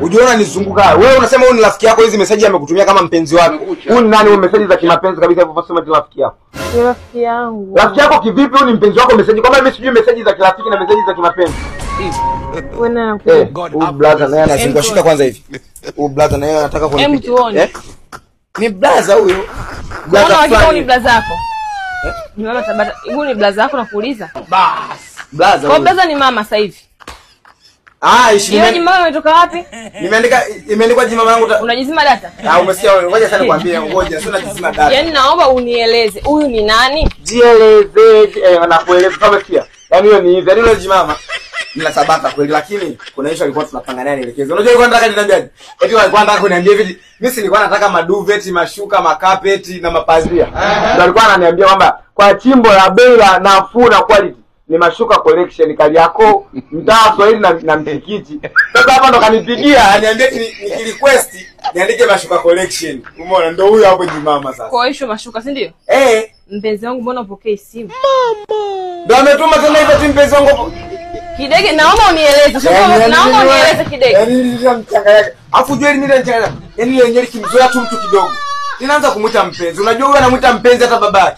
Ujiona nizunguka. Wewe unasema huyu ni rafiki yako, hizi message amekutumia kama mpenzi wako. Huyu ni nani? Huyu message za kimapenzi kabisa hivyo unasema ni rafiki yako. Ni rafiki yangu. Rafiki yako kivipi? Huyu ni mpenzi wako message. Kama mimi sijui message za kirafiki na message za kimapenzi. Wewe na huyu brother naye anazungua shika kwanza hivi. Huyu brother naye anataka kunipiga. Ni brother huyo. Brother ni brother yako. Ni mama Tabata. Huyu ni brother yako nakuuliza? Bas. Brother. Kwa brother ni mama sasa hivi. Hiyo ni mama umetoka wapi? Imeandikwa jina mama yangu. Unajizima data? Umesikia, ngoja sana nikwambie, ngoja sio najizima data. Yaani naomba unieleze, huyu ni nani? Jieleze, nakueleza kama kia. Yaani hiyo ni hivi, yaani yule mama ni Tabata kweli, lakini kuna issue alikuwa tunapanga naye nielekeze. Unajua alikuwa anataka niambiaje? Eti alikuwa anataka kuniambia hivi, mimi nilikuwa nataka maduveti, mashuka, makapeti na mapazia. Ndio alikuwa ananiambia kwamba kwa chimbo la bei la nafuu na quality ni mashuka collection kali yako mtaa Swahili na Mtikiti. Sasa hapa ndo kanipigia aniambia ni request niandike mashuka collection. Umeona ndo huyo hapo jimama sasa. Kwa hiyo mashuka si ndio? Mpenzi wangu mbona upokee simu? Mama. Ndio ametuma tena hivyo mpenzi wangu. Kidege naomba unieleze. Naomba unieleze Kidege. Yaani ndio mchanga yake. Afu jua nini mchanga. Yaani yeye kimzoea tu mtu kidogo. Ninaanza kumuita mpenzi. Unajua huyu anamuita mpenzi hata babake.